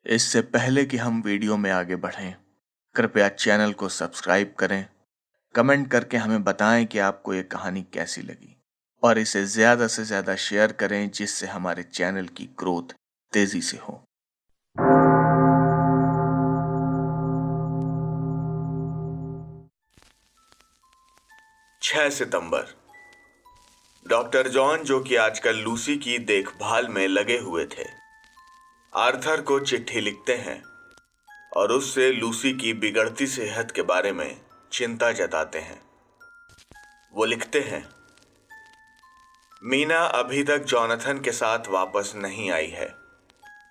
इससे पहले कि हम वीडियो में आगे बढ़ें, कृपया चैनल को सब्सक्राइब करें, कमेंट करके हमें बताएं कि आपको ये कहानी कैसी लगी और इसे ज़्यादा से ज़्यादा शेयर करें जिससे हमारे चैनल की ग्रोथ तेज़ी से हो। छह सितंबर। डॉक्टर जॉन, जो कि आजकल लूसी की देखभाल में लगे हुए थे, आर्थर को चिट्ठी लिखते हैं और उससे लूसी की बिगड़ती सेहत के बारे में चिंता जताते हैं। वो लिखते हैं, मीना अभी तक जॉनथन के साथ वापस नहीं आई है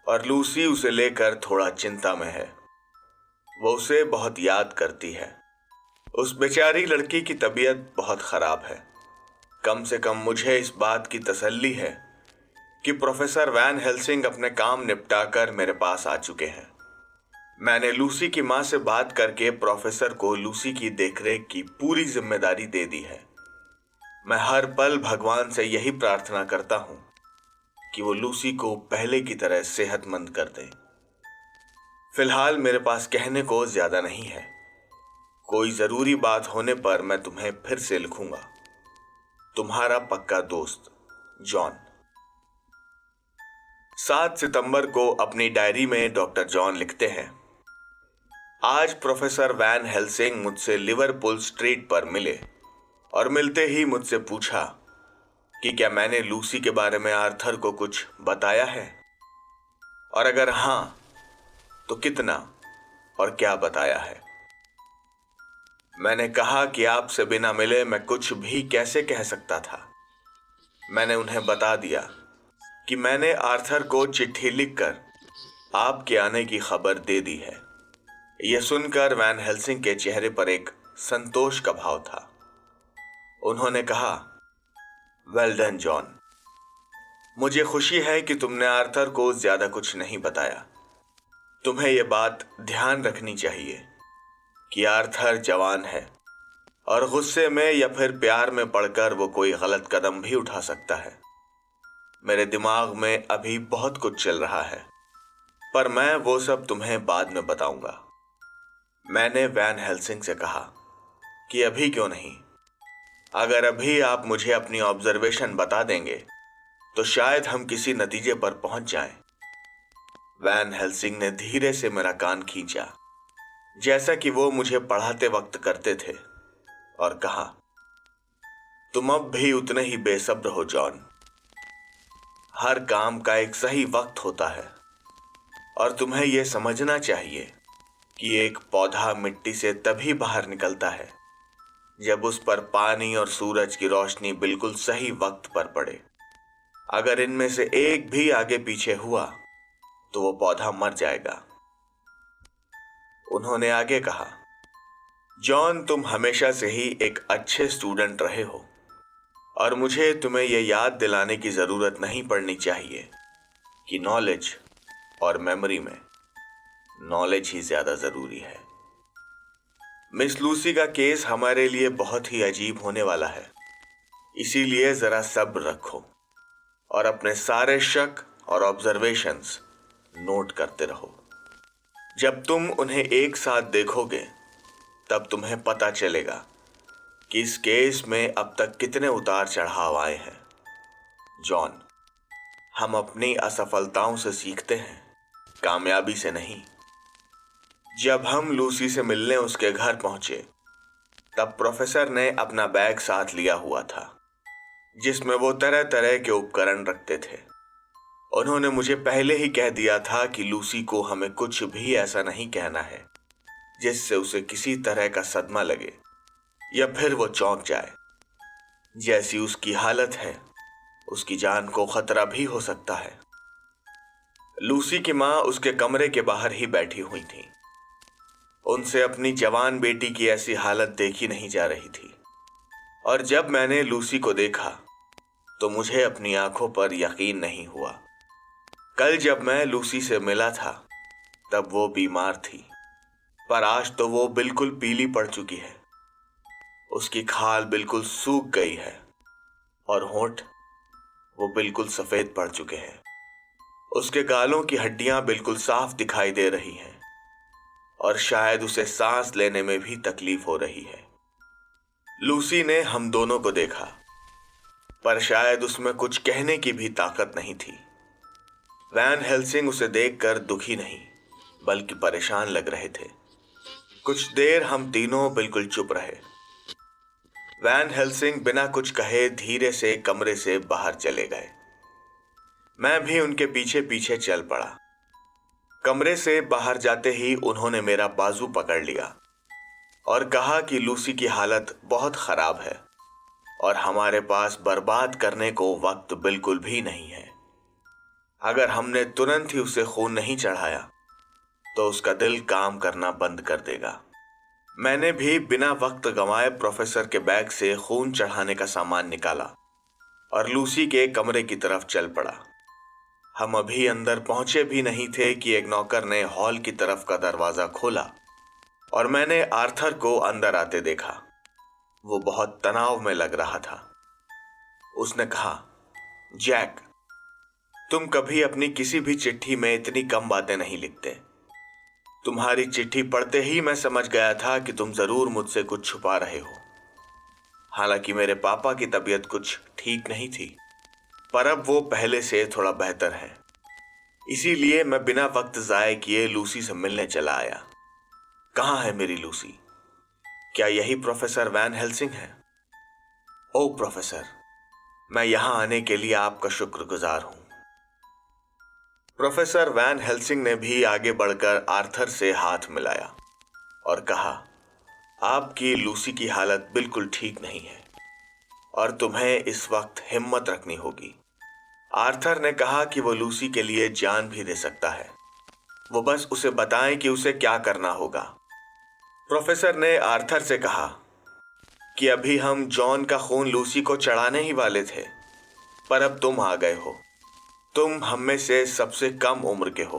और लूसी उसे लेकर थोड़ा चिंता में है। वो उसे बहुत याद करती है। उस बेचारी लड़की की तबीयत बहुत खराब है। कम से कम मुझे इस बात की तसल्ली है कि प्रोफेसर वैन हेल्सिंग अपने काम निपटाकर मेरे पास आ चुके हैं। मैंने लूसी की मां से बात करके प्रोफेसर को लूसी की देखरेख की पूरी जिम्मेदारी दे दी है। मैं हर पल भगवान से यही प्रार्थना करता हूं कि वो लूसी को पहले की तरह सेहतमंद कर दे। फिलहाल मेरे पास कहने को ज्यादा नहीं है। कोई जरूरी बात होने पर मैं तुम्हें फिर से लिखूंगा। तुम्हारा पक्का दोस्त जॉन। 7 सितंबर को अपनी डायरी में डॉक्टर जॉन लिखते हैं, आज प्रोफेसर वैन हेल्सिंग मुझसे लिवरपूल स्ट्रीट पर मिले और मिलते ही मुझसे पूछा कि क्या मैंने लूसी के बारे में आर्थर को कुछ बताया है और अगर हां तो कितना और क्या बताया है। मैंने कहा कि आपसे बिना मिले मैं कुछ भी कैसे कह सकता था। मैंने उन्हें बता दिया कि मैंने आर्थर को चिट्ठी लिखकर आपके आने की खबर दे दी है। यह सुनकर वैन हेल्सिंग के चेहरे पर एक संतोष का भाव था। उन्होंने कहा, वेल डन जॉन, मुझे खुशी है कि तुमने आर्थर को ज्यादा कुछ नहीं बताया। तुम्हें यह बात ध्यान रखनी चाहिए कि आर्थर जवान है और गुस्से में या फिर प्यार में पड़कर वो कोई गलत कदम भी उठा सकता है। मेरे दिमाग में अभी बहुत कुछ चल रहा है, पर मैं वो सब तुम्हें बाद में बताऊंगा। मैंने वैन हेल्सिंग से कहा कि अभी क्यों नहीं, अगर अभी आप मुझे अपनी ऑब्जर्वेशन बता देंगे तो शायद हम किसी नतीजे पर पहुंच जाएं। वैन हेल्सिंग ने धीरे से मेरा कान खींचा, जैसा कि वो मुझे पढ़ाते वक्त करते थे, और कहा, तुम अब भी उतने ही बेसब्र हो जॉन। हर काम का एक सही वक्त होता है और तुम्हें यह समझना चाहिए कि एक पौधा मिट्टी से तभी बाहर निकलता है जब उस पर पानी और सूरज की रोशनी बिल्कुल सही वक्त पर पड़े। अगर इनमें से एक भी आगे पीछे हुआ तो वो पौधा मर जाएगा। उन्होंने आगे कहा, जॉन, तुम हमेशा से ही एक अच्छे स्टूडेंट रहे हो और मुझे तुम्हें यह याद दिलाने की जरूरत नहीं पड़नी चाहिए कि नॉलेज और मेमोरी में नॉलेज ही ज्यादा जरूरी है। मिस लूसी का केस हमारे लिए बहुत ही अजीब होने वाला है, इसीलिए जरा सब्र रखो और अपने सारे शक और ऑब्जर्वेशंस नोट करते रहो। जब तुम उन्हें एक साथ देखोगे तब तुम्हें पता चलेगा कि इस केस में अब तक कितने उतार चढ़ाव आए हैं। जॉन, हम अपनी असफलताओं से सीखते हैं, कामयाबी से नहीं। जब हम लूसी से मिलने उसके घर पहुंचे तब प्रोफेसर ने अपना बैग साथ लिया हुआ था जिसमें वो तरह तरह के उपकरण रखते थे। उन्होंने मुझे पहले ही कह दिया था कि लूसी को हमें कुछ भी ऐसा नहीं कहना है जिससे उसे किसी तरह का सदमा लगे या फिर वो चौंक जाए। जैसी उसकी हालत है उसकी जान को खतरा भी हो सकता है। लूसी की मां उसके कमरे के बाहर ही बैठी हुई थी। उनसे अपनी जवान बेटी की ऐसी हालत देखी नहीं जा रही थी और जब मैंने लूसी को देखा तो मुझे अपनी आंखों पर यकीन नहीं हुआ। कल जब मैं लूसी से मिला था तब वो बीमार थी, पर आज तो वो बिल्कुल पीली पड़ चुकी है। उसकी खाल बिल्कुल सूख गई है और होंठ वो बिल्कुल सफेद पड़ चुके हैं। उसके गालों की हड्डियां बिल्कुल साफ दिखाई दे रही हैं और शायद उसे सांस लेने में भी तकलीफ हो रही है। लूसी ने हम दोनों को देखा, पर शायद उसमें कुछ कहने की भी ताकत नहीं थी। वैन हेल्सिंग उसे देखकर दुखी नहीं बल्कि परेशान लग रहे थे। कुछ देर हम तीनों बिल्कुल चुप रहे। वैन हेल्सिंग बिना कुछ कहे धीरे से कमरे से बाहर चले गए। मैं भी उनके पीछे पीछे चल पड़ा। कमरे से बाहर जाते ही उन्होंने मेरा बाजू पकड़ लिया और कहा कि लूसी की हालत बहुत खराब है और हमारे पास बर्बाद करने को वक्त बिल्कुल भी नहीं है। अगर हमने तुरंत ही उसे खून नहीं चढ़ाया तो उसका दिल काम करना बंद कर देगा। मैंने भी बिना वक्त गंवाए प्रोफेसर के बैग से खून चढ़ाने का सामान निकाला और लूसी के कमरे की तरफ चल पड़ा। हम अभी अंदर पहुंचे भी नहीं थे कि एक नौकर ने हॉल की तरफ का दरवाजा खोला और मैंने आर्थर को अंदर आते देखा। वो बहुत तनाव में लग रहा था। उसने कहा, जैक, तुम कभी अपनी किसी भी चिट्ठी में इतनी कम बातें नहीं लिखते। तुम्हारी चिट्ठी पढ़ते ही मैं समझ गया था कि तुम जरूर मुझसे कुछ छुपा रहे हो। हालांकि मेरे पापा की तबीयत कुछ ठीक नहीं थी, पर अब वो पहले से थोड़ा बेहतर है। इसीलिए मैं बिना वक्त जाए किए लूसी से मिलने चला आया। कहाँ है मेरी लूसी? क्या यही प्रोफेसर वैन हेल्सिंग है? ओ प्रोफेसर, मैं यहां आने के लिए आपका शुक्रगुजार हूं। प्रोफेसर वैन हेल्सिंग ने भी आगे बढ़कर आर्थर से हाथ मिलाया और कहा, आपकी लूसी की हालत बिल्कुल ठीक नहीं है और तुम्हें इस वक्त हिम्मत रखनी होगी। आर्थर ने कहा कि वो लूसी के लिए जान भी दे सकता है, वो बस उसे बताएं कि उसे क्या करना होगा। प्रोफेसर ने आर्थर से कहा कि अभी हम जॉन का खून लूसी को चढ़ाने ही वाले थे, पर अब तुम आ गए हो। तुम हम में से सबसे कम उम्र के हो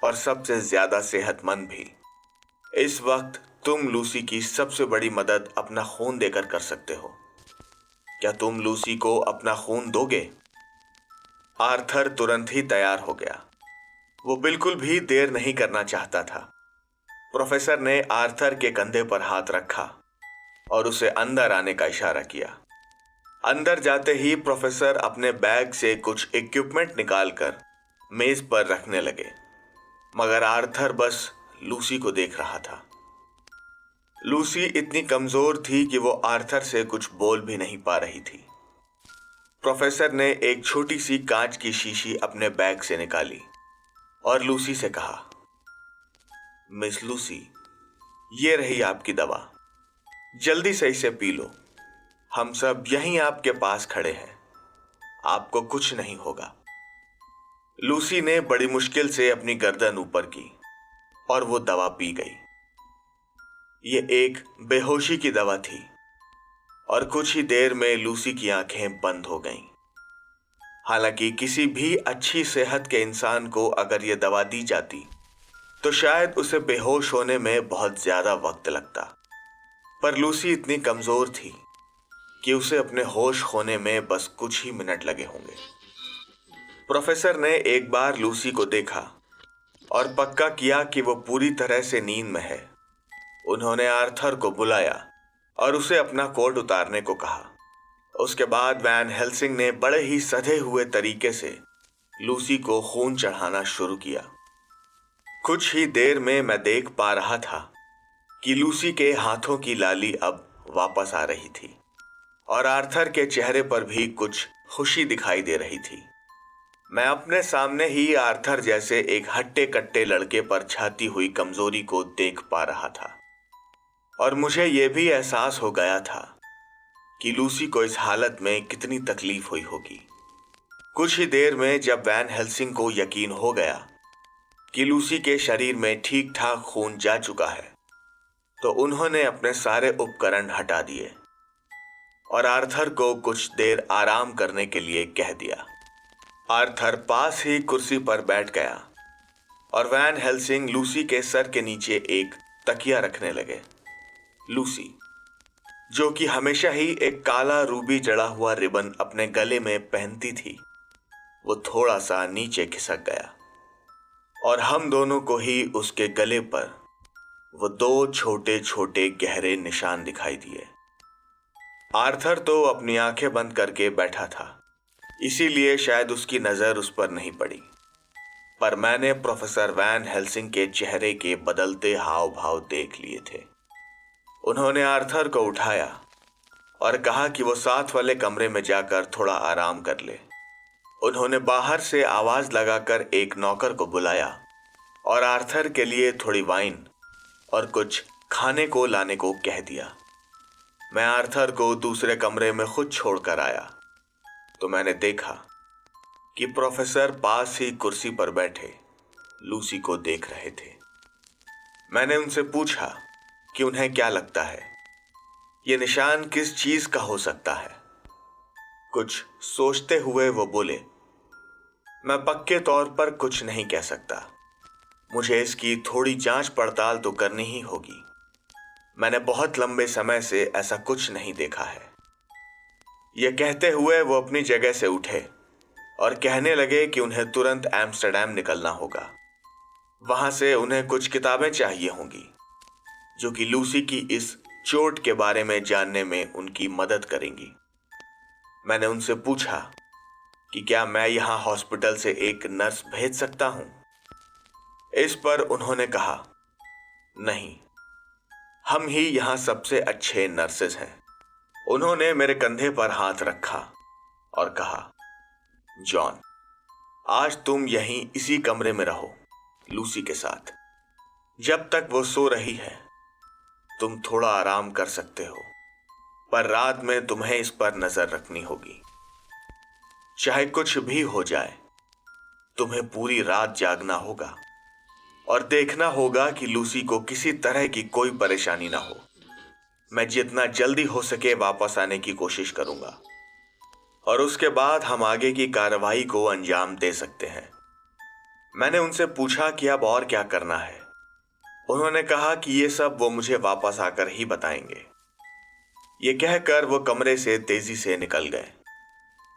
और सबसे ज्यादा सेहतमंद भी। इस वक्त तुम लूसी की सबसे बड़ी मदद अपना खून देकर कर सकते हो। क्या तुम लूसी को अपना खून दोगे? आर्थर तुरंत ही तैयार हो गया। वो बिल्कुल भी देर नहीं करना चाहता था। प्रोफेसर ने आर्थर के कंधे पर हाथ रखा और उसे अंदर आने का इशारा किया। अंदर जाते ही प्रोफेसर अपने बैग से कुछ इक्विपमेंट निकालकर मेज पर रखने लगे, मगर आर्थर बस लूसी को देख रहा था। लूसी इतनी कमजोर थी कि वो आर्थर से कुछ बोल भी नहीं पा रही थी। प्रोफेसर ने एक छोटी सी कांच की शीशी अपने बैग से निकाली और लूसी से कहा, मिस लूसी, ये रही आपकी दवा, जल्दी से इसे पी लो। हम सब यहीं आपके पास खड़े हैं, आपको कुछ नहीं होगा। लूसी ने बड़ी मुश्किल से अपनी गर्दन ऊपर की और वो दवा पी गई। ये एक बेहोशी की दवा थी और कुछ ही देर में लूसी की आंखें बंद हो गईं। हालांकि किसी भी अच्छी सेहत के इंसान को अगर ये दवा दी जाती तो शायद उसे बेहोश होने में बहुत ज्यादा वक्त लगता, पर लूसी इतनी कमजोर थी कि उसे अपने होश खोने में बस कुछ ही मिनट लगे होंगे। प्रोफेसर ने एक बार लूसी को देखा और पक्का किया कि वो पूरी तरह से नींद में है। उन्होंने आर्थर को बुलाया और उसे अपना कोट उतारने को कहा। उसके बाद वैन हेल्सिंग ने बड़े ही सधे हुए तरीके से लूसी को खून चढ़ाना शुरू किया। कुछ ही देर में मैं देख पा रहा था कि लूसी के हाथों की लाली अब वापस आ रही थी और आर्थर के चेहरे पर भी कुछ खुशी दिखाई दे रही थी। मैं अपने सामने ही आर्थर जैसे एक हट्टे कट्टे लड़के पर छाती हुई कमजोरी को देख पा रहा था और मुझे यह भी एहसास हो गया था कि लूसी को इस हालत में कितनी तकलीफ हुई होगी। कुछ ही देर में जब वैन हेल्सिंग को यकीन हो गया कि लूसी के शरीर में ठीक ठाक खून जा चुका है, तो उन्होंने अपने सारे उपकरण हटा दिए और आर्थर को कुछ देर आराम करने के लिए कह दिया। आर्थर पास ही कुर्सी पर बैठ गया और वैन हेल्सिंग लूसी के सर के नीचे एक तकिया रखने लगे। लूसी, जो कि हमेशा ही एक काला रूबी जड़ा हुआ रिबन अपने गले में पहनती थी, वो थोड़ा सा नीचे खिसक गया और हम दोनों को ही उसके गले पर वो 2 छोटे छोटे गहरे निशान दिखाई दिए। आर्थर तो अपनी आंखें बंद करके बैठा था, इसीलिए शायद उसकी नजर उस पर नहीं पड़ी, पर मैंने प्रोफेसर वैन हेल्सिंग के चेहरे के बदलते हाव भाव देख लिए थे। उन्होंने आर्थर को उठाया और कहा कि वो साथ वाले कमरे में जाकर थोड़ा आराम कर ले। उन्होंने बाहर से आवाज लगाकर एक नौकर को बुलाया और आर्थर के लिए थोड़ी वाइन और कुछ खाने को लाने को कह दिया। मैं आर्थर को दूसरे कमरे में खुद छोड़कर आया तो मैंने देखा कि प्रोफेसर पास ही कुर्सी पर बैठे लूसी को देख रहे थे। मैंने उनसे पूछा कि उन्हें क्या लगता है, ये निशान किस चीज का हो सकता है। कुछ सोचते हुए वो बोले, मैं पक्के तौर पर कुछ नहीं कह सकता, मुझे इसकी थोड़ी जांच पड़ताल तो करनी ही होगी। मैंने बहुत लंबे समय से ऐसा कुछ नहीं देखा है। ये कहते हुए वो अपनी जगह से उठे और कहने लगे कि उन्हें तुरंत एम्स्टर्डम निकलना होगा। वहां से उन्हें कुछ किताबें चाहिए होंगी जो कि लूसी की इस चोट के बारे में जानने में उनकी मदद करेंगी। मैंने उनसे पूछा कि क्या मैं यहां हॉस्पिटल से एक नर्स भेज सकता हूं। इस पर उन्होंने कहा, नहीं, हम ही यहां सबसे अच्छे नर्सेज हैं। उन्होंने मेरे कंधे पर हाथ रखा और कहा, जॉन, आज तुम यहीं इसी कमरे में रहो लूसी के साथ। जब तक वो सो रही है तुम थोड़ा आराम कर सकते हो, पर रात में तुम्हें इस पर नजर रखनी होगी। चाहे कुछ भी हो जाए, तुम्हें पूरी रात जागना होगा और देखना होगा कि लूसी को किसी तरह की कोई परेशानी ना हो। मैं जितना जल्दी हो सके वापस आने की कोशिश करूंगा और उसके बाद हम आगे की कार्रवाई को अंजाम दे सकते हैं। मैंने उनसे पूछा कि अब और क्या करना है। उन्होंने कहा कि ये सब वो मुझे वापस आकर ही बताएंगे। ये कहकर वो कमरे से तेजी से निकल गए।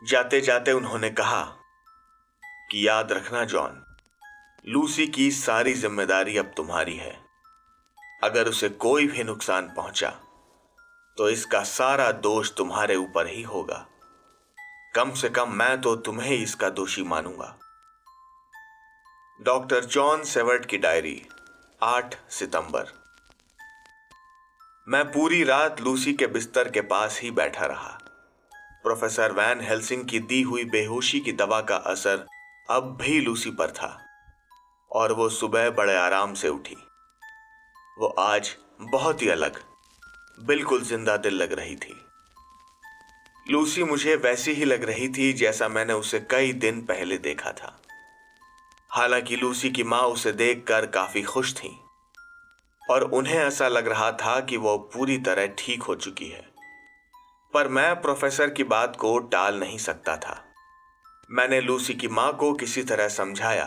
जाते जाते उन्होंने कहा कि याद रखना जॉन, लूसी की सारी जिम्मेदारी अब तुम्हारी है। अगर उसे कोई भी नुकसान पहुंचा तो इसका सारा दोष तुम्हारे ऊपर ही होगा। कम से कम मैं तो तुम्हें ही इसका दोषी मानूंगा। डॉक्टर जॉन सेवर्ट की डायरी, 8 सितंबर। मैं पूरी रात लूसी के बिस्तर के पास ही बैठा रहा। प्रोफेसर वैन हेल्सिंग की दी हुई बेहोशी की दवा का असर अब भी लूसी पर था और वो सुबह बड़े आराम से उठी। वो आज बहुत ही अलग, बिल्कुल जिंदा दिल लग रही थी। लूसी मुझे वैसी ही लग रही थी जैसा मैंने उसे कई दिन पहले देखा था। हालांकि लूसी की मां उसे देखकर काफी खुश थी और उन्हें ऐसा लग रहा था कि वो पूरी तरह ठीक हो चुकी है, पर मैं प्रोफेसर की बात को टाल नहीं सकता था। मैंने लूसी की मां को किसी तरह समझाया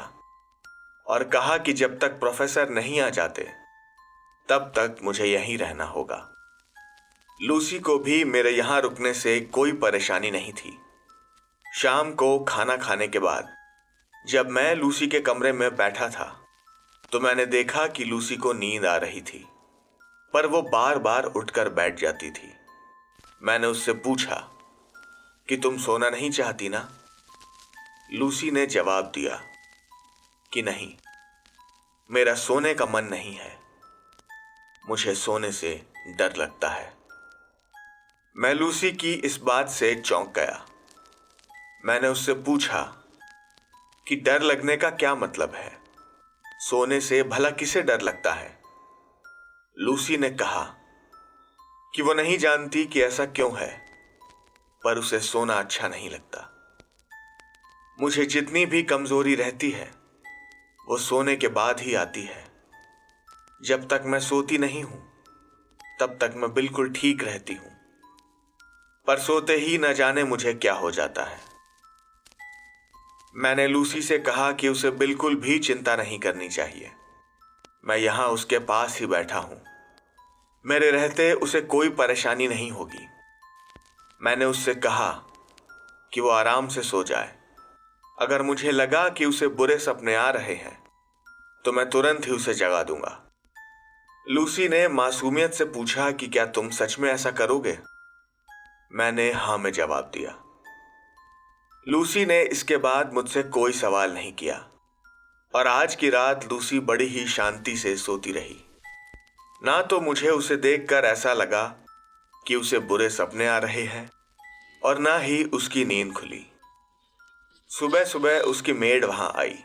और कहा कि जब तक प्रोफेसर नहीं आ जाते तब तक मुझे यहीं रहना होगा। लूसी को भी मेरे यहां रुकने से कोई परेशानी नहीं थी। शाम को खाना खाने के बाद जब मैं लूसी के कमरे में बैठा था तो मैंने देखा कि लूसी को नींद आ रही थी, पर वो बार बार उठकर बैठ जाती थी। मैंने उससे पूछा कि तुम सोना नहीं चाहती ना? लूसी ने जवाब दिया कि नहीं, मेरा सोने का मन नहीं है, मुझे सोने से डर लगता है। मैं लूसी की इस बात से चौंक गया। मैंने उससे पूछा कि डर लगने का क्या मतलब है? सोने से भला किसे डर लगता है? लूसी ने कहा कि वो नहीं जानती कि ऐसा क्यों है, पर उसे सोना अच्छा नहीं लगता। मुझे जितनी भी कमजोरी रहती है वो सोने के बाद ही आती है। जब तक मैं सोती नहीं हूं तब तक मैं बिल्कुल ठीक रहती हूं, पर सोते ही न जाने मुझे क्या हो जाता है। मैंने लूसी से कहा कि उसे बिल्कुल भी चिंता नहीं करनी चाहिए। मैं यहां उसके पास ही बैठा हूं, मेरे रहते उसे कोई परेशानी नहीं होगी। मैंने उससे कहा कि वो आराम से सो जाए अगर मुझे लगा कि उसे बुरे सपने आ रहे हैं तो मैं तुरंत ही उसे जगा दूंगा। लूसी ने मासूमियत से पूछा कि क्या तुम सच में ऐसा करोगे? मैंने हाँ में जवाब दिया। लूसी ने इसके बाद मुझसे कोई सवाल नहीं किया और आज की रात लूसी बड़ी ही शांति से सोती रही। ना तो मुझे उसे देखकर ऐसा लगा कि उसे बुरे सपने आ रहे हैं और ना ही उसकी नींद खुली। सुबह सुबह उसकी मेड वहां आई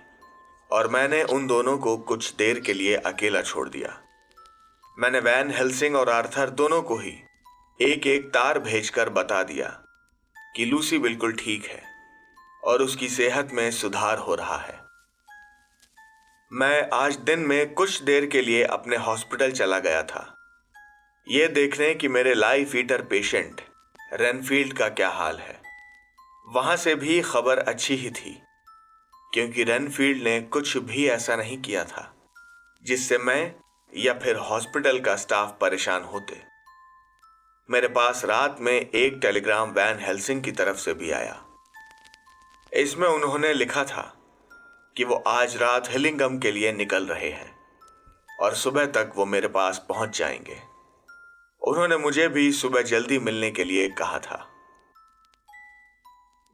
और मैंने उन दोनों को कुछ देर के लिए अकेला छोड़ दिया। मैंने वैन हेल्सिंग और आर्थर दोनों को ही एक एक तार भेजकर बता दिया कि लूसी बिल्कुल ठीक है और उसकी सेहत में सुधार हो रहा है। मैं आज दिन में कुछ देर के लिए अपने हॉस्पिटल चला गया था, ये देखने कि मेरे लाइफ ईटर पेशेंट रेनफील्ड का क्या हाल है। वहां से भी खबर अच्छी ही थी, क्योंकि रेनफील्ड ने कुछ भी ऐसा नहीं किया था जिससे मैं या फिर हॉस्पिटल का स्टाफ परेशान होते। मेरे पास रात में एक टेलीग्राम वैन हेल्सिंग की तरफ से भी आया। इसमें उन्होंने लिखा था कि वो आज रात हिलिंगम के लिए निकल रहे हैं और सुबह तक वो मेरे पास पहुंच जाएंगे। उन्होंने मुझे भी सुबह जल्दी मिलने के लिए कहा था।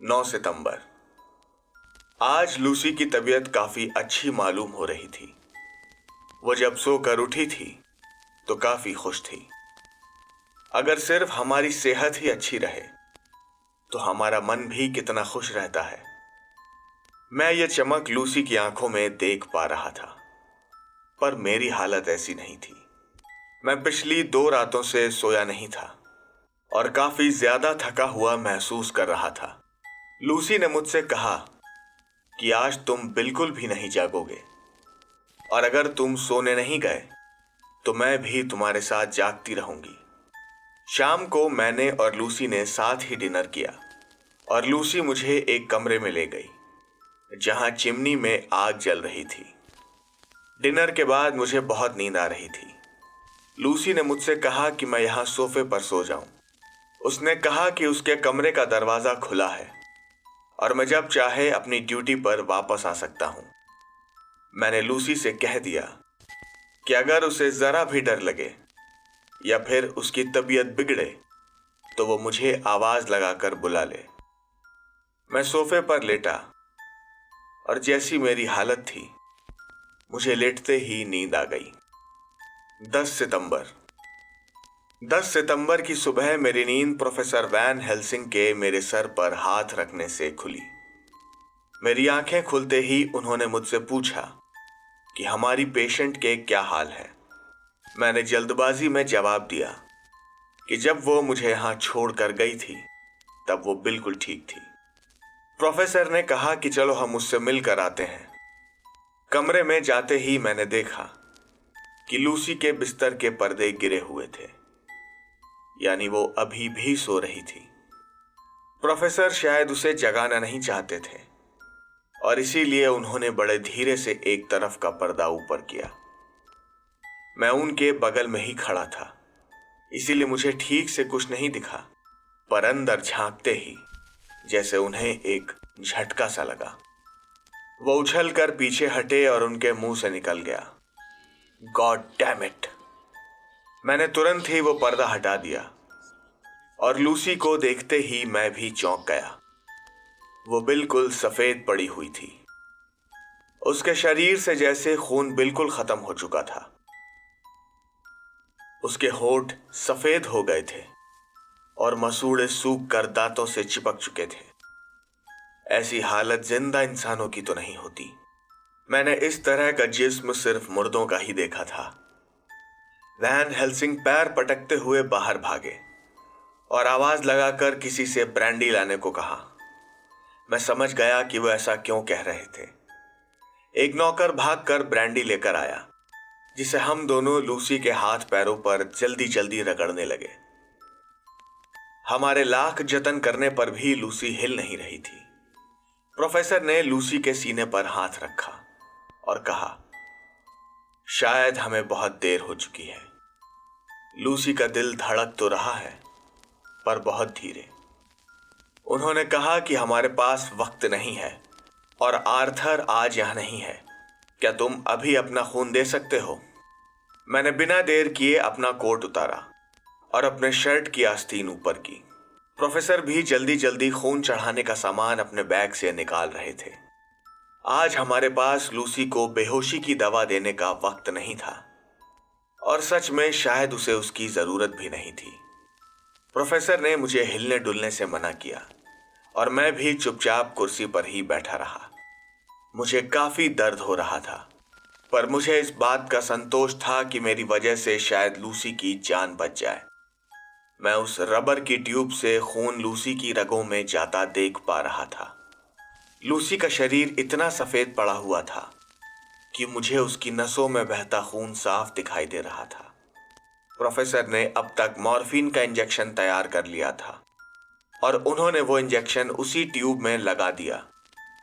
9 सितंबर। आज लूसी की तबीयत काफी अच्छी मालूम हो रही थी। वो जब सोकर उठी थी तो काफी खुश थी। अगर सिर्फ हमारी सेहत ही अच्छी रहे तो हमारा मन भी कितना खुश रहता है। मैं ये चमक लूसी की आंखों में देख पा रहा था, पर मेरी हालत ऐसी नहीं थी। मैं पिछली 2 रातों से सोया नहीं था और काफी ज्यादा थका हुआ महसूस कर रहा था। लूसी ने मुझसे कहा कि आज तुम बिल्कुल भी नहीं जागोगे और अगर तुम सोने नहीं गए तो मैं भी तुम्हारे साथ जागती रहूंगी। शाम को मैंने और लूसी ने साथ ही डिनर किया और लूसी मुझे एक कमरे में ले गई जहां चिमनी में आग जल रही थी। डिनर के बाद मुझे बहुत नींद आ रही थी। लूसी ने मुझसे कहा कि मैं यहां सोफे पर सो जाऊं। उसने कहा कि उसके कमरे का दरवाजा खुला है और मैं जब चाहे अपनी ड्यूटी पर वापस आ सकता हूं। मैंने लूसी से कह दिया कि अगर उसे जरा भी डर लगे या फिर उसकी तबीयत बिगड़े तो वो मुझे आवाज लगाकर बुला ले। मैं सोफे पर लेटा और जैसी मेरी हालत थी मुझे लेटते ही नींद आ गई। 10 सितंबर। 10 सितंबर की सुबह मेरी नींद प्रोफेसर वैन हेल्सिंग के मेरे सर पर हाथ रखने से खुली। मेरी आंखें खुलते ही उन्होंने मुझसे पूछा कि हमारी पेशेंट के क्या हाल है। मैंने जल्दबाजी में जवाब दिया कि जब वो मुझे यहां छोड़कर गई थी तब वो बिल्कुल ठीक थी। प्रोफेसर ने कहा कि चलो हम उससे मिलकर आते हैं। कमरे में जाते ही मैंने देखा कि लूसी के बिस्तर के पर्दे गिरे हुए थे, यानी वो अभी भी सो रही थी। प्रोफेसर शायद उसे जगाना नहीं चाहते थे और इसीलिए उन्होंने बड़े धीरे से एक तरफ का पर्दा ऊपर किया। मैं उनके बगल में ही खड़ा था, इसीलिए मुझे ठीक से कुछ नहीं दिखा, पर अंदर झांकते ही जैसे उन्हें एक झटका सा लगा। वो उछलकर पीछे हटे और उनके मुंह से निकल गया, गॉड डैम इट। मैंने तुरंत ही वो पर्दा हटा दिया और लूसी को देखते ही मैं भी चौंक गया। वो बिल्कुल सफेद पड़ी हुई थी। उसके शरीर से जैसे खून बिल्कुल खत्म हो चुका था। उसके होंठ सफेद हो गए थे और मसूड़े सूख कर दांतों से चिपक चुके थे। ऐसी हालत जिंदा इंसानों की तो नहीं होती। मैंने इस तरह का जिस्म सिर्फ मुर्दों का ही देखा था। वैन हेल्सिंग पैर पटकते हुए बाहर भागे और आवाज लगाकर किसी से ब्रांडी लाने को कहा। मैं समझ गया कि वो ऐसा क्यों कह रहे थे। एक नौकर भागकर ब्रांडी लेकर आया, जिसे हम दोनों लूसी के हाथ पैरों पर जल्दी जल्दी रगड़ने लगे। हमारे लाख जतन करने पर भी लूसी हिल नहीं रही थी। प्रोफेसर ने लूसी के सीने पर हाथ रखा और कहा, शायद हमें बहुत देर हो चुकी है। लूसी का दिल धड़क तो रहा है, पर बहुत धीरे। उन्होंने कहा कि हमारे पास वक्त नहीं है और आर्थर आज यहाँ नहीं है। क्या तुम अभी अपना खून दे सकते हो? मैंने बिना देर किए अपना कोट उतारा और अपने शर्ट की आस्तीन ऊपर की। प्रोफेसर भी जल्दी जल्दी खून चढ़ाने का सामान अपने बैग से निकाल रहे थे। आज हमारे पास लूसी को बेहोशी की दवा देने का वक्त नहीं था और सच में शायद उसे उसकी जरूरत भी नहीं थी। प्रोफेसर ने मुझे हिलने डुलने से मना किया और मैं भी चुपचाप कुर्सी पर ही बैठा रहा। मुझे काफी दर्द हो रहा था, पर मुझे इस बात का संतोष था कि मेरी वजह से शायद लूसी की जान बच जाए। मैं उस रबर की ट्यूब से खून लूसी की रगों में जाता देख पा रहा था। लूसी का शरीर इतना सफेद पड़ा हुआ था कि मुझे उसकी नसों में बहता खून साफ दिखाई दे रहा था। प्रोफेसर ने अब तक मॉर्फिन का इंजेक्शन तैयार कर लिया था और उन्होंने वो इंजेक्शन उसी ट्यूब में लगा दिया,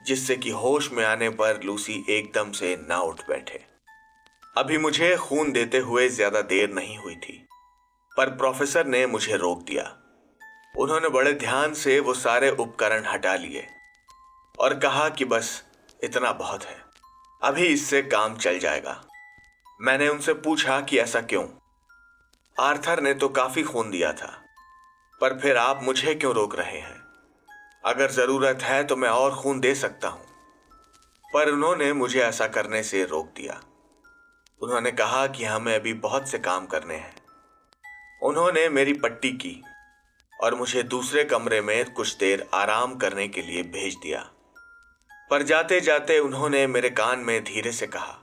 जिससे कि होश में आने पर लूसी एकदम से ना उठ बैठे। अभी मुझे खून देते हुए ज्यादा देर नहीं हुई थी, पर प्रोफेसर ने मुझे रोक दिया। उन्होंने बड़े ध्यान से वो सारे उपकरण हटा लिए और कहा कि बस इतना बहुत है, अभी इससे काम चल जाएगा। मैंने उनसे पूछा कि ऐसा क्यों? आर्थर ने तो काफी खून दिया था, पर फिर आप मुझे क्यों रोक रहे हैं? अगर जरूरत है तो मैं और खून दे सकता हूं। पर उन्होंने मुझे ऐसा करने से रोक दिया। उन्होंने कहा कि हमें अभी बहुत से काम करने हैं। उन्होंने मेरी पट्टी की और मुझे दूसरे कमरे में कुछ देर आराम करने के लिए भेज दिया। पर जाते जाते उन्होंने मेरे कान में धीरे से कहा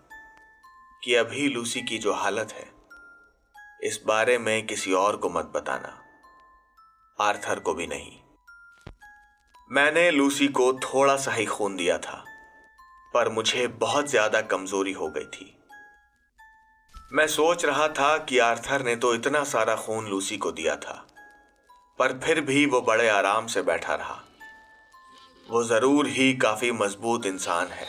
कि अभी लूसी की जो हालत है, इस बारे में किसी और को मत बताना, आर्थर को भी नहीं। मैंने लूसी को थोड़ा सा ही खून दिया था, पर मुझे बहुत ज्यादा कमजोरी हो गई थी। मैं सोच रहा था कि आर्थर ने तो इतना सारा खून लूसी को दिया था, पर फिर भी वो बड़े आराम से बैठा रहा। वो जरूर ही काफी मजबूत इंसान है।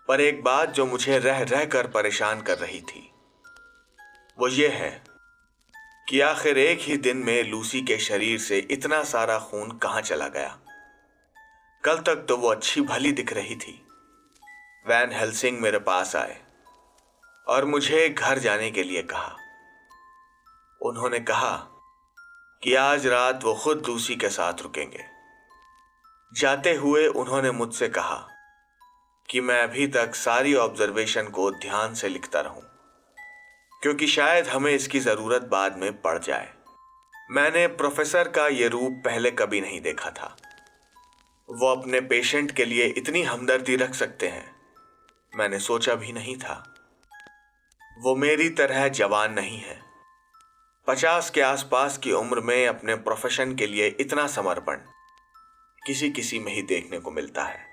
पर एक बात जो मुझे रह रह कर परेशान कर रही थी, वो ये है कि आखिर एक ही दिन में लूसी के शरीर से इतना सारा खून कहां चला गया। कल तक तो वो अच्छी भली दिख रही थी। वैन हेल्सिंग मेरे पास आए और मुझे घर जाने के लिए कहा। उन्होंने कहा कि आज रात वो खुद लूसी के साथ रुकेंगे। जाते हुए उन्होंने मुझसे कहा कि मैं अभी तक सारी ऑब्जर्वेशन को ध्यान से लिखता रहूं, क्योंकि शायद हमें इसकी जरूरत बाद में पड़ जाए। मैंने प्रोफेसर का ये रूप पहले कभी नहीं देखा था। वो अपने पेशेंट के लिए इतनी हमदर्दी रख सकते हैं, मैंने सोचा भी नहीं था। वो मेरी तरह जवान नहीं है। 50 के आसपास की उम्र में अपने प्रोफेशन के लिए इतना समर्पण किसी किसी में ही देखने को मिलता है।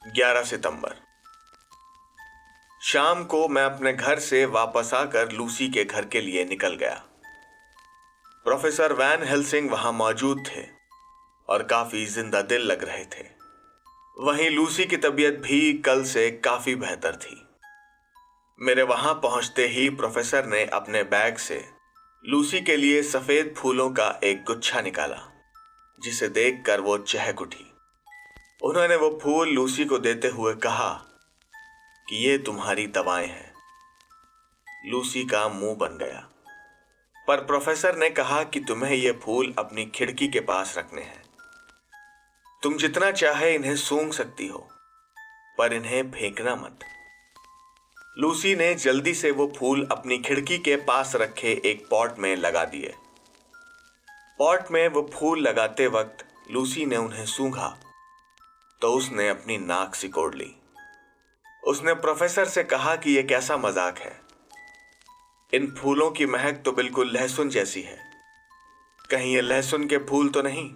11 सितंबर शाम को मैं अपने घर से वापस आकर लूसी के घर के लिए निकल गया। प्रोफेसर वैन हेल्सिंग वहां मौजूद थे और काफी जिंदा दिल लग रहे थे। वहीं लूसी की तबीयत भी कल से काफी बेहतर थी। मेरे वहां पहुंचते ही प्रोफेसर ने अपने बैग से लूसी के लिए सफेद फूलों का एक गुच्छा निकाला, जिसे देखकर वो चहक उठी। उन्होंने वो फूल लूसी को देते हुए कहा कि ये तुम्हारी दवाएं हैं। लूसी का मुंह बन गया, पर प्रोफेसर ने कहा कि तुम्हें ये फूल अपनी खिड़की के पास रखने हैं। तुम जितना चाहे इन्हें सूंघ सकती हो, पर इन्हें फेंकना मत। लूसी ने जल्दी से वो फूल अपनी खिड़की के पास रखे एक पॉट में लगा दिए। पॉट में वो फूल लगाते वक्त लूसी ने उन्हें सूंघा तो उसने अपनी नाक सिकोड़ ली। उसने प्रोफेसर से कहा कि यह कैसा मजाक है, इन फूलों की महक तो बिल्कुल लहसुन जैसी है, कहीं ये लहसुन के फूल तो नहीं?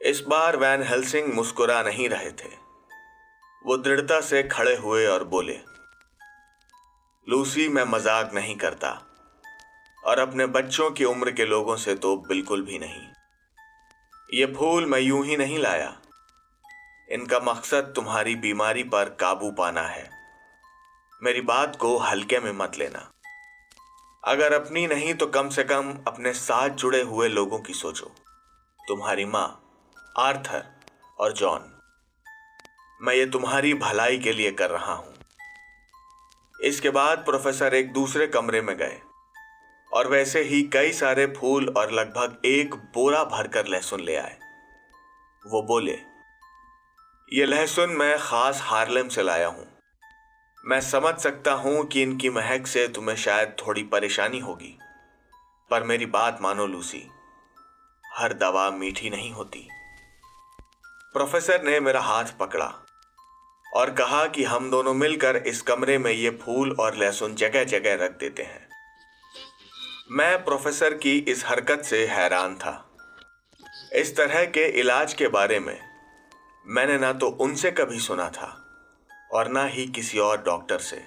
इस बार वैन हेल्सिंग मुस्कुरा नहीं रहे थे। वो दृढ़ता से खड़े हुए और बोले, लूसी, मैं मजाक नहीं करता, और अपने बच्चों की उम्र के लोगों से तो बिल्कुल भी नहीं। ये फूल मैं यूं ही नहीं लाया। इनका मकसद तुम्हारी बीमारी पर काबू पाना है। मेरी बात को हल्के में मत लेना। अगर अपनी नहीं तो कम से कम अपने साथ जुड़े हुए लोगों की सोचो। तुम्हारी माँ, आर्थर और जॉन, मैं ये तुम्हारी भलाई के लिए कर रहा हूं। इसके बाद प्रोफेसर एक दूसरे कमरे में गए और वैसे ही कई सारे फूल और लगभग एक बोरा भरकर लहसुन ले आए। वो बोले, ये लहसुन मैं खास हार्लेम से लाया हूं। मैं समझ सकता हूं कि इनकी महक से तुम्हें शायद थोड़ी परेशानी होगी, पर मेरी बात मानो लूसी, हर दवा मीठी नहीं होती। प्रोफेसर ने मेरा हाथ पकड़ा और कहा कि हम दोनों मिलकर इस कमरे में ये फूल और लहसुन जगह जगह रख देते हैं। मैं प्रोफेसर की इस हरकत से हैरान था। इस तरह के इलाज के बारे में मैंने ना तो उनसे कभी सुना था और ना ही किसी और डॉक्टर से।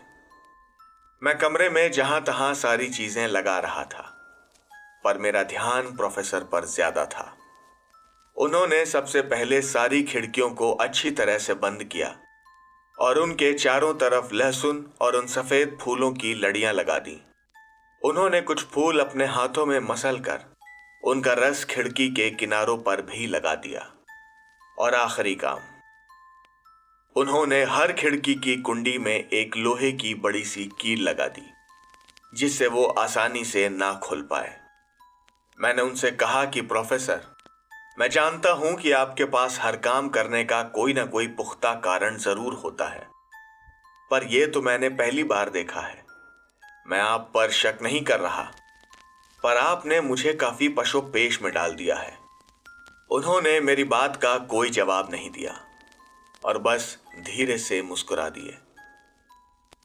मैं कमरे में जहां तहां सारी चीजें लगा रहा था, पर मेरा ध्यान प्रोफेसर पर ज्यादा था। उन्होंने सबसे पहले सारी खिड़कियों को अच्छी तरह से बंद किया और उनके चारों तरफ लहसुन और उन सफेद फूलों की लड़ियां लगा दी। उन्होंने कुछ फूल अपने हाथों में मसल कर उनका रस खिड़की के किनारों पर भी लगा दिया। और आखिरी काम, उन्होंने हर खिड़की की कुंडी में एक लोहे की बड़ी सी कील लगा दी, जिससे वो आसानी से ना खुल पाए। मैंने उनसे कहा कि प्रोफेसर, मैं जानता हूं कि आपके पास हर काम करने का कोई ना कोई पुख्ता कारण जरूर होता है, पर यह तो मैंने पहली बार देखा है। मैं आप पर शक नहीं कर रहा, पर आपने मुझे काफी पशोपेश में डाल दिया है। उन्होंने मेरी बात का कोई जवाब नहीं दिया और बस धीरे से मुस्कुरा दिए।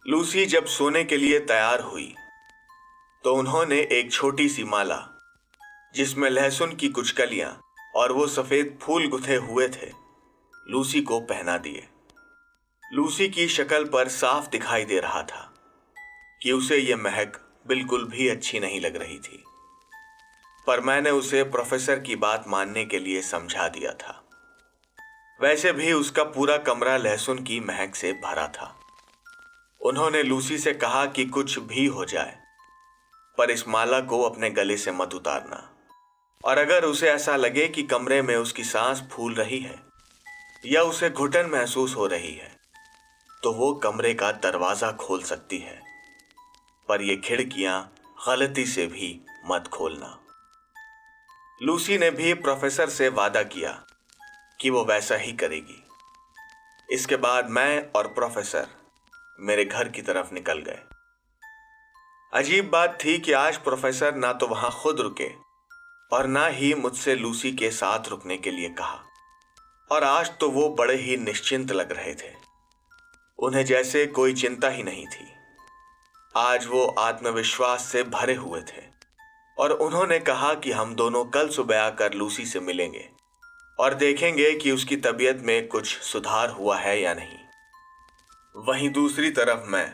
लूसी जब सोने के लिए तैयार हुई तो उन्होंने एक छोटी सी माला, जिसमें लहसुन की कुछ कलियां और वो सफेद फूल गुथे हुए थे, लूसी को पहना दिए। लूसी की शक्ल पर साफ दिखाई दे रहा था कि उसे यह महक बिल्कुल भी अच्छी नहीं लग रही थी, पर मैंने उसे प्रोफेसर की बात मानने के लिए समझा दिया था। वैसे भी उसका पूरा कमरा लहसुन की महक से भरा था। उन्होंने लूसी से कहा कि कुछ भी हो जाए, पर इस माला को अपने गले से मत उतारना, और अगर उसे ऐसा लगे कि कमरे में उसकी सांस फूल रही है या उसे घुटन महसूस हो रही है, तो वो कमरे का दरवाजा खोल सकती है, पर ये खिड़कियां गलती से भी मत खोलना। लूसी ने भी प्रोफेसर से वादा किया कि वो वैसा ही करेगी। इसके बाद मैं और प्रोफेसर मेरे घर की तरफ निकल गए। अजीब बात थी कि आज प्रोफेसर ना तो वहां खुद रुके और ना ही मुझसे लूसी के साथ रुकने के लिए कहा, और आज तो वो बड़े ही निश्चिंत लग रहे थे। उन्हें जैसे कोई चिंता ही नहीं थी। आज वो आत्मविश्वास से भरे हुए थे और उन्होंने कहा कि हम दोनों कल सुबह आकर लूसी से मिलेंगे और देखेंगे कि उसकी तबीयत में कुछ सुधार हुआ है या नहीं। वहीं दूसरी तरफ मैं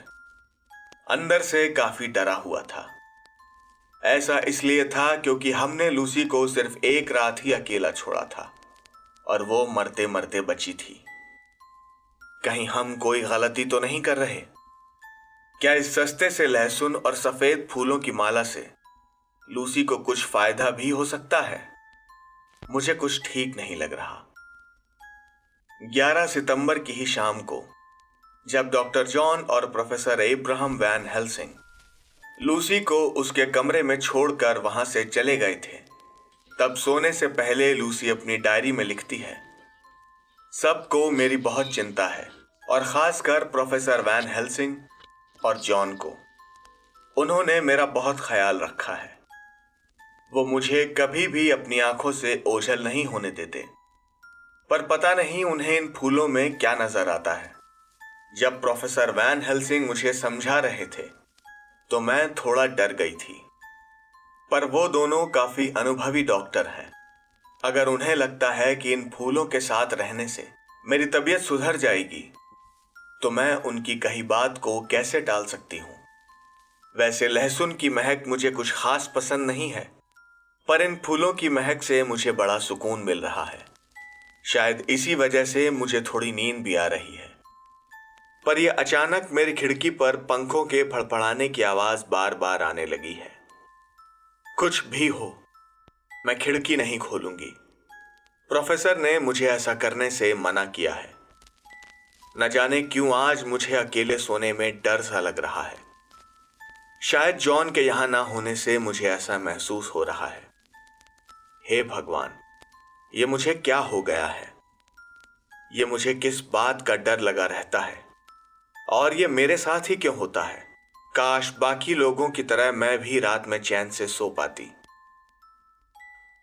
अंदर से काफी डरा हुआ था। ऐसा इसलिए था क्योंकि हमने लूसी को सिर्फ एक रात ही अकेला छोड़ा था और वो मरते मरते बची थी। कहीं हम कोई गलती तो नहीं कर रहे? क्या इस सस्ते से लहसुन और सफेद फूलों की माला से लूसी को कुछ फायदा भी हो सकता है? मुझे कुछ ठीक नहीं लग रहा। 11 सितंबर की ही शाम को जब डॉक्टर जॉन और professor Abraham Van Helsing Lucy को उसके कमरे में छोड़कर वहां से चले गए थे, तब सोने से पहले लूसी अपनी डायरी में लिखती है, सबको मेरी बहुत चिंता है और खासकर प्रोफेसर वैन हेल्सिंग और जॉन को। उन्होंने मेरा बहुत ख्याल रखा है। वो मुझे कभी भी अपनी आंखों से ओझल नहीं होने देते, पर पता नहीं उन्हें इन फूलों में क्या नजर आता है। जब प्रोफेसर वैन हेल्सिंग मुझे समझा रहे थे तो मैं थोड़ा डर गई थी, पर वो दोनों काफी अनुभवी डॉक्टर हैं। अगर उन्हें लगता है कि इन फूलों के साथ रहने से मेरी तबीयत सुधर जाएगी, तो मैं उनकी कही बात को कैसे टाल सकती हूँ। वैसे लहसुन की महक मुझे कुछ खास पसंद नहीं है, पर इन फूलों की महक से मुझे बड़ा सुकून मिल रहा है। शायद इसी वजह से मुझे थोड़ी नींद भी आ रही है। पर यह अचानक मेरी खिड़की पर पंखों के फड़फड़ाने की आवाज बार बार आने लगी है। कुछ भी हो, मैं खिड़की नहीं खोलूंगी। प्रोफेसर ने मुझे ऐसा करने से मना किया है। न जाने क्यों आज मुझे अकेले सोने में डर सा लग रहा है। शायद जॉन के यहां ना होने से मुझे ऐसा महसूस हो रहा है। हे भगवान, ये मुझे क्या हो गया है? ये मुझे किस बात का डर लगा रहता है और ये मेरे साथ ही क्यों होता है? काश बाकी लोगों की तरह मैं भी रात में चैन से सो पाती।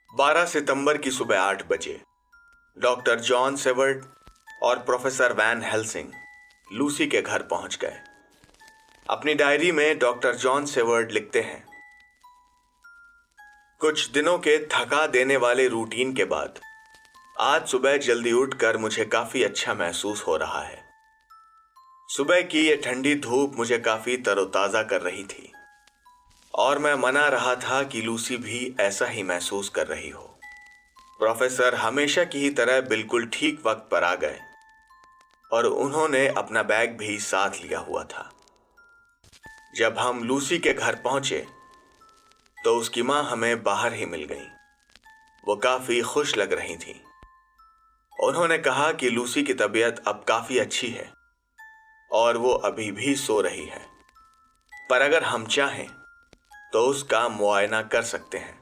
12 सितंबर की सुबह 8 बजे डॉक्टर जॉन सेवर्ट और प्रोफेसर वैन हेल्सिंग लूसी के घर पहुंच गए। अपनी डायरी में डॉक्टर जॉन सेवर्ट लिखते हैं, कुछ दिनों के थका देने वाले रूटीन के बाद आज सुबह जल्दी उठकर मुझे काफी अच्छा महसूस हो रहा है। सुबह की ये ठंडी धूप मुझे काफी तरोताजा कर रही थी और मैं मना रहा था कि लूसी भी ऐसा ही महसूस कर रही हो। प्रोफेसर हमेशा की ही तरह बिल्कुल ठीक वक्त पर आ गए और उन्होंने अपना बैग भी साथ लिया हुआ था। जब हम लूसी के घर पहुंचे तो उसकी मां हमें बाहर ही मिल गई। वो काफी खुश लग रही थी। उन्होंने कहा कि लूसी की तबीयत अब काफी अच्छी है और वो अभी भी सो रही है, पर अगर हम चाहें तो उसका मुआयना कर सकते हैं।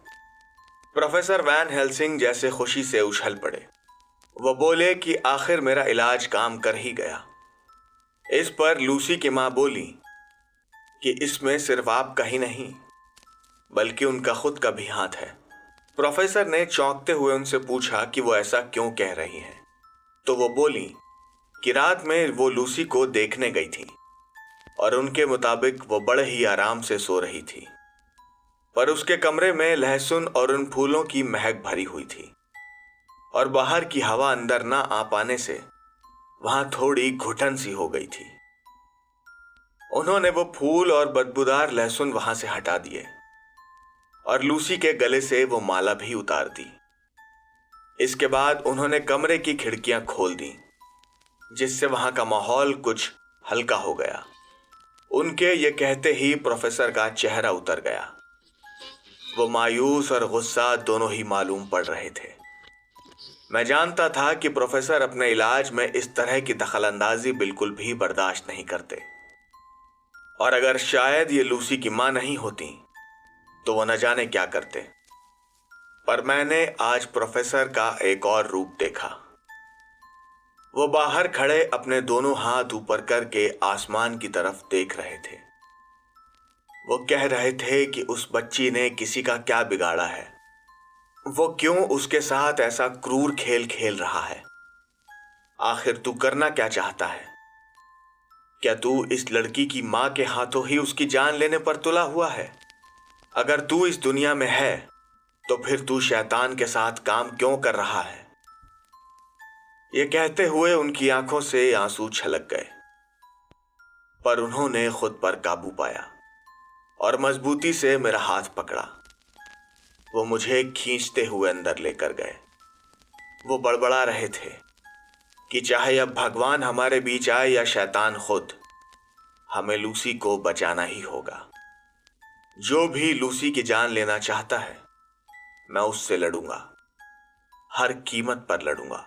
प्रोफेसर वैन हेल्सिंग जैसे खुशी से उछल पड़े। वो बोले कि आखिर मेरा इलाज काम कर ही गया। इस पर लूसी की मां बोली कि इसमें सिर्फ आपका ही नहीं बल्कि उनका खुद का भी हाथ है। प्रोफेसर ने चौंकते हुए उनसे पूछा कि वो ऐसा क्यों कह रही हैं। तो वो बोली कि रात में वो लूसी को देखने गई थी और उनके मुताबिक वो बड़े ही आराम से सो रही थी, पर उसके कमरे में लहसुन और उन फूलों की महक भरी हुई थी और बाहर की हवा अंदर ना आ पाने से वहां थोड़ी घुटन सी हो गई थी। उन्होंने वो फूल और बदबूदार लहसुन वहां से हटा दिए और लूसी के गले से वो माला भी उतार दी। इसके बाद उन्होंने कमरे की खिड़कियां खोल दी, जिससे वहां का माहौल कुछ हल्का हो गया। उनके ये कहते ही प्रोफेसर का चेहरा उतर गया। वो मायूस और गुस्सा दोनों ही मालूम पड़ रहे थे। मैं जानता था कि प्रोफेसर अपने इलाज में इस तरह की दखलंदाजी बिल्कुल भी बर्दाश्त नहीं करते और अगर शायद ये लूसी की मां नहीं होती तो वो न जाने क्या करते। पर मैंने आज प्रोफेसर का एक और रूप देखा। वो बाहर खड़े अपने दोनों हाथ ऊपर करके आसमान की तरफ देख रहे थे। वो कह रहे थे कि उस बच्ची ने किसी का क्या बिगाड़ा है, वो क्यों उसके साथ ऐसा क्रूर खेल खेल रहा है। आखिर तू करना क्या चाहता है? क्या तू इस लड़की की मां के हाथों ही उसकी जान लेने पर तुला हुआ है? अगर तू इस दुनिया में है तो फिर तू शैतान के साथ काम क्यों कर रहा है? ये कहते हुए उनकी आंखों से आंसू छलक गए, पर उन्होंने खुद पर काबू पाया और मजबूती से मेरा हाथ पकड़ा। वो मुझे खींचते हुए अंदर लेकर गए। वो बड़बड़ा रहे थे कि चाहे अब भगवान हमारे बीच आए या शैतान खुद, हमें लूसी को बचाना ही होगा। जो भी लूसी की जान लेना चाहता है, मैं उससे लड़ूंगा, हर कीमत पर लड़ूंगा।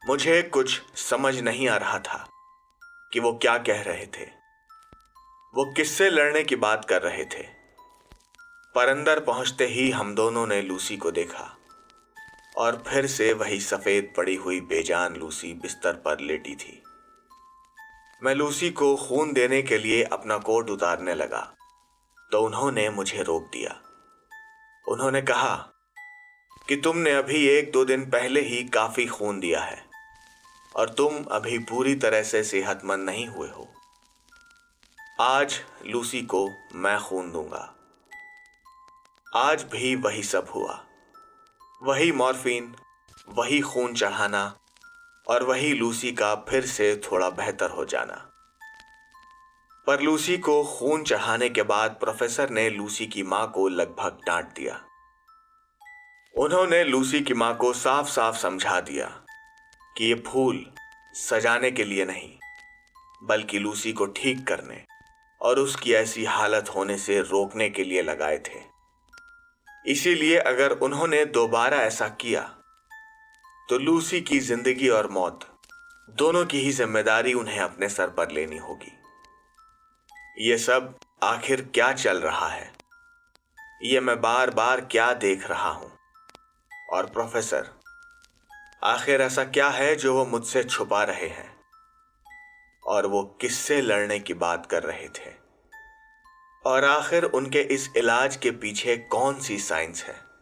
मुझे कुछ समझ नहीं आ रहा था कि वो क्या कह रहे थे, वो किससे लड़ने की बात कर रहे थे। पर अंदर पहुंचते ही हम दोनों ने लूसी को देखा और फिर से वही सफेद पड़ी हुई बेजान लूसी बिस्तर पर लेटी थी। मैं लूसी को खून देने के लिए अपना कोट उतारने लगा तो उन्होंने मुझे रोक दिया। उन्होंने कहा कि तुमने अभी 1-2 दिन पहले ही काफी खून दिया है और तुम अभी पूरी तरह से सेहतमंद नहीं हुए हो। आज लूसी को मैं खून दूंगा। आज भी वही सब हुआ, वही मॉर्फिन, वही खून चढ़ाना और वही लूसी का फिर से थोड़ा बेहतर हो जाना। पर लूसी को खून चढ़ाने के बाद प्रोफेसर ने लूसी की मां को लगभग डांट दिया। उन्होंने लूसी की मां को साफ साफ समझा दिया कि ये फूल सजाने के लिए नहीं बल्कि लूसी को ठीक करने और उसकी ऐसी हालत होने से रोकने के लिए लगाए थे। इसीलिए अगर उन्होंने दोबारा ऐसा किया तो लूसी की जिंदगी और मौत दोनों की ही जिम्मेदारी उन्हें अपने सर पर लेनी होगी। ये सब आखिर क्या चल रहा है? ये मैं बार बार क्या देख रहा हूं? और प्रोफेसर, आखिर ऐसा क्या है जो वो मुझसे छुपा रहे हैं? और वो किससे लड़ने की बात कर रहे थे? और आखिर उनके इस इलाज के पीछे कौन सी साइंस है?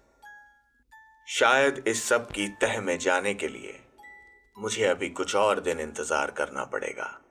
शायद इस सब की तह में जाने के लिए मुझे अभी कुछ और दिन इंतजार करना पड़ेगा।